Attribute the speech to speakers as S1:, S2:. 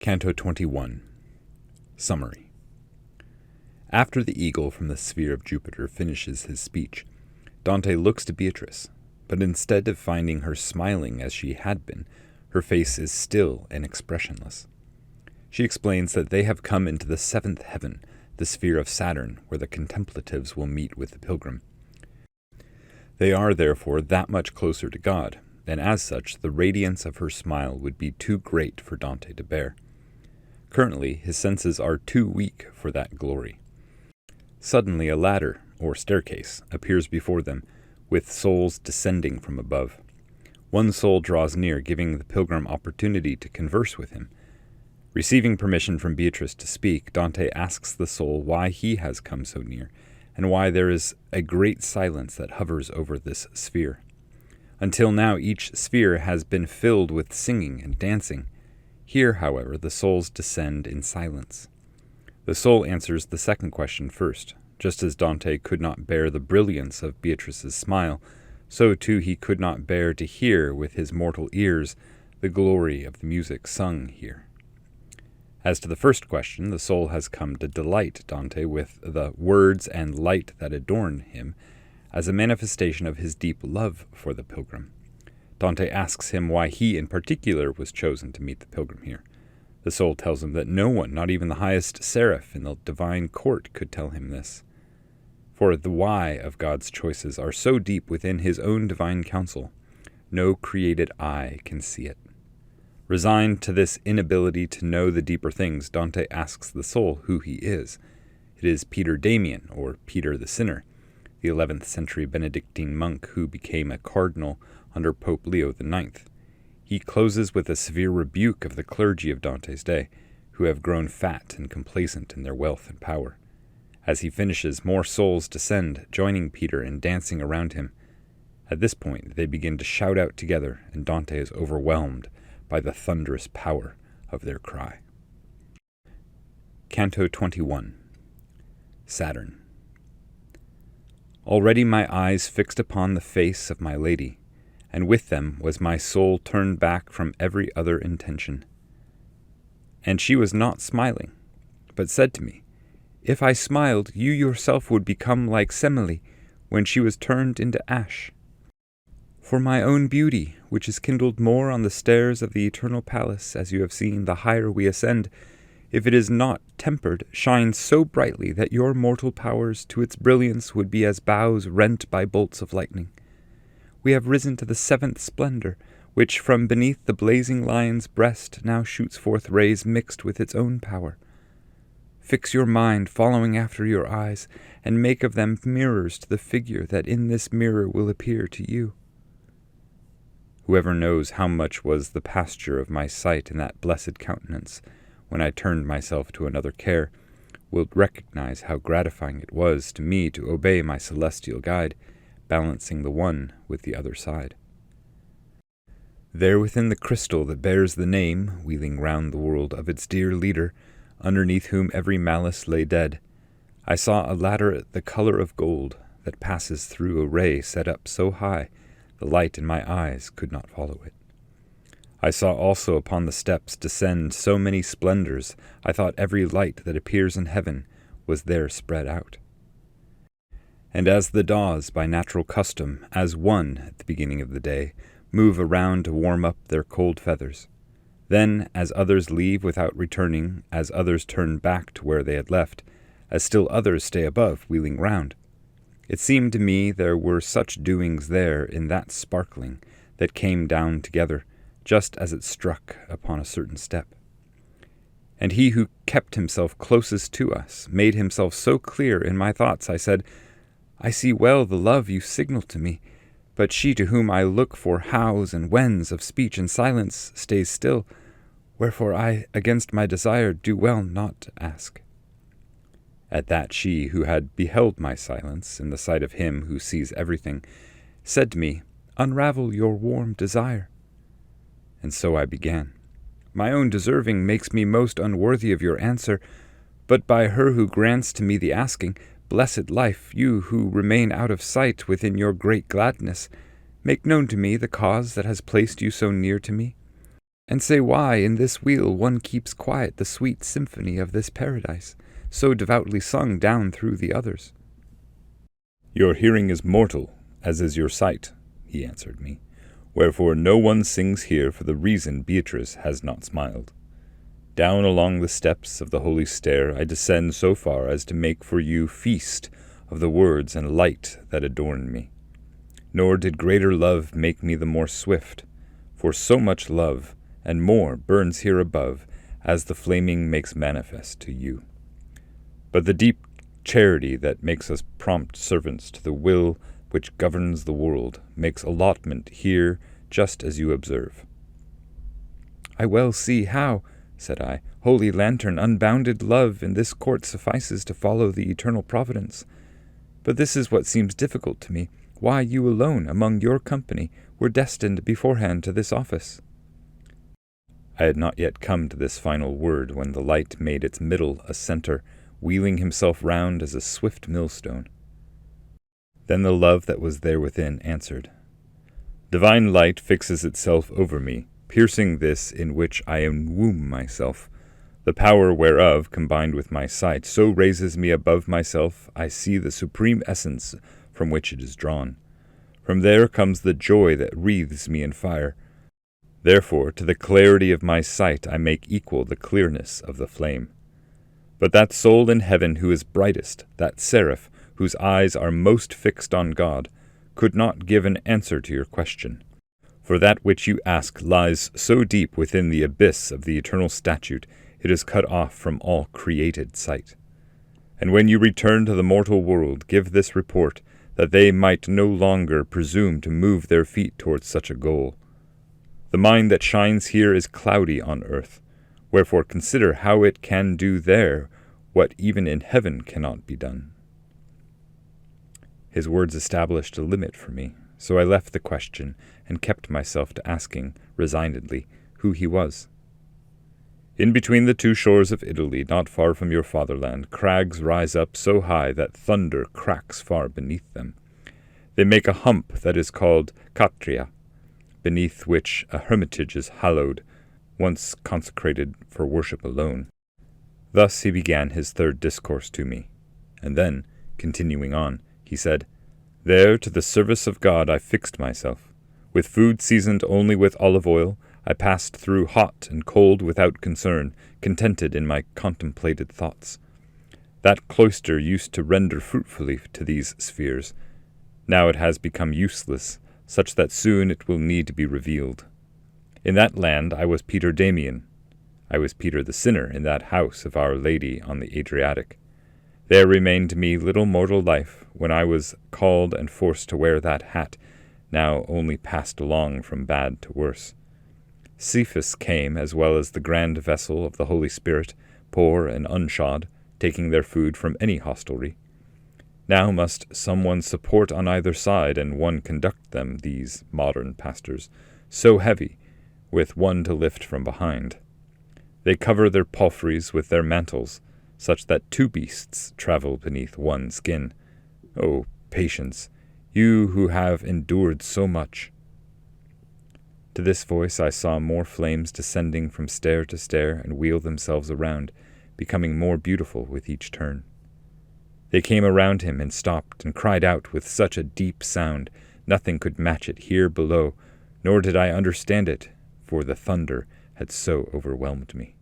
S1: Canto 21. Summary. After the eagle from the sphere of Jupiter finishes his speech, Dante looks to Beatrice, but instead of finding her smiling as she had been, her face is still and expressionless. She explains that they have come into the seventh heaven, the sphere of Saturn, where the contemplatives will meet with the pilgrim. They are therefore that much closer to God, and as such the radiance of her smile would be too great for Dante to bear. Currently, his senses are too weak for that glory. Suddenly a ladder, or staircase, appears before them, with souls descending from above. One soul draws near, giving the pilgrim opportunity to converse with him. Receiving permission from Beatrice to speak, Dante asks the soul why he has come so near, and why there is a great silence that hovers over this sphere. Until now, each sphere has been filled with singing and dancing. Here, however, the souls descend in silence. The soul answers the second question first. Just as Dante could not bear the brilliance of Beatrice's smile, so too he could not bear to hear with his mortal ears the glory of the music sung here. As to the first question, the soul has come to delight Dante with the words and light that adorn him, as a manifestation of his deep love for the pilgrim. Dante asks him why he in particular was chosen to meet the pilgrim here. The soul tells him that no one, not even the highest seraph in the divine court, could tell him this. For the why of God's choices are so deep within his own divine counsel, no created eye can see it. Resigned to this inability to know the deeper things, Dante asks the soul who he is. It is Peter Damian, or Peter the Sinner, the 11th century Benedictine monk who became a cardinal under Pope Leo IX. He closes with a severe rebuke of the clergy of Dante's day, who have grown fat and complacent in their wealth and power. As he finishes, more souls descend, joining Peter and dancing around him. At this point, they begin to shout out together, and Dante is overwhelmed by the thunderous power of their cry. Canto 21. Saturn. Already my eyes fixed upon the face of my lady, and with them was my soul turned back from every other intention. And she was not smiling, but said to me, "If I smiled, you yourself would become like Semele when she was turned into ash. For my own beauty, which is kindled more on the stairs of the eternal palace, as you have seen, the higher we ascend, if it is not tempered, shines so brightly that your mortal powers to its brilliance would be as boughs rent by bolts of lightning. We have risen to the seventh splendor, which from beneath the blazing lion's breast now shoots forth rays mixed with its own power. Fix your mind following after your eyes, and make of them mirrors to the figure that in this mirror will appear to you." Whoever knows how much was the pasture of my sight in that blessed countenance, when I turned myself to another care, will recognize how gratifying it was to me to obey my celestial guide, balancing the one with the other side. There within the crystal that bears the name, wheeling round the world, of its dear leader, underneath whom every malice lay dead, I saw a ladder the color of gold, that passes through a ray set up so high the light in my eyes could not follow it. I saw also upon the steps descend so many splendors, I thought every light that appears in heaven was there spread out. And as the daws, by natural custom, as one at the beginning of the day, move around to warm up their cold feathers, then, as others leave without returning, as others turn back to where they had left, as still others stay above, wheeling round, it seemed to me there were such doings there in that sparkling that came down together, just as it struck upon a certain step. And he who kept himself closest to us made himself so clear in my thoughts, I said, "I see well the love you signal to me, but she to whom I look for hows and whens of speech and silence stays still, wherefore I, against my desire, do well not to ask." At that she, who had beheld my silence in the sight of him who sees everything, said to me, "Unravel your warm desire." And so I began. "My own deserving makes me most unworthy of your answer, but by her who grants to me the asking, blessed life, you who remain out of sight within your great gladness, make known to me the cause that has placed you so near to me, and say why in this wheel one keeps quiet the sweet symphony of this paradise, so devoutly sung down through the others.
S2: Your hearing is mortal, as is your sight, he answered me, wherefore no one sings here for the reason Beatrice has not smiled. Down along the steps of the holy stair I descend so far as to make for you feast of the words and light that adorn me. Nor did greater love make me the more swift, for so much love, and more, burns here above, as the flaming makes manifest to you. But the deep charity that makes us prompt servants to the will which governs the world makes allotment here just as you observe.
S1: I well see how, said I, holy lantern, unbounded love in this court suffices to follow the eternal providence. But this is what seems difficult to me, why you alone among your company were destined beforehand to this office.
S2: I had not yet come to this final word when the light made its middle a center, wheeling himself round as a swift millstone. Then the love that was there within answered, Divine light fixes itself over me, piercing this in which I enwomb myself. The power whereof, combined with my sight, so raises me above myself, I see the supreme essence from which it is drawn. From there comes the joy that wreathes me in fire. Therefore, to the clarity of my sight I make equal the clearness of the flame. But that soul in heaven who is brightest, that seraph, whose eyes are most fixed on God, could not give an answer to your question. For that which you ask lies so deep within the abyss of the eternal statute, it is cut off from all created sight. And when you return to the mortal world, give this report, that they might no longer presume to move their feet towards such a goal. The mind that shines here is cloudy on earth, wherefore consider how it can do there what even in heaven cannot be done. His words established a limit for me, so I left the question and kept myself to asking, resignedly, who he was. In between the two shores of Italy, not far from your fatherland, crags rise up so high that thunder cracks far beneath them. They make a hump that is called Catria, beneath which a hermitage is hallowed, once consecrated for worship alone. Thus he began his third discourse to me, and then, continuing on, he said, There to the service of God I fixed myself. With food seasoned only with olive oil, I passed through hot and cold without concern, contented in my contemplated thoughts. That cloister used to render fruitfully to these spheres. Now it has become useless, such that soon it will need to be revealed. In that land I was Peter Damian. I was Peter the sinner in that house of Our Lady on the Adriatic. There remained to me little mortal life when I was called and forced to wear that hat, now only passed along from bad to worse. Cephas came, as well as the grand vessel of the Holy Spirit, poor and unshod, taking their food from any hostelry. Now must someone support on either side, and one conduct them, these modern pastors, so heavy, with one to lift from behind. They cover their palfreys with their mantles, such that two beasts travel beneath one skin. O patience, you who have endured so much. To this voice I saw more flames descending from stair to stair and wheel themselves around, becoming more beautiful with each turn. They came around him and stopped and cried out with such a deep sound, nothing could match it here below, nor did I understand it, for the thunder had so overwhelmed me.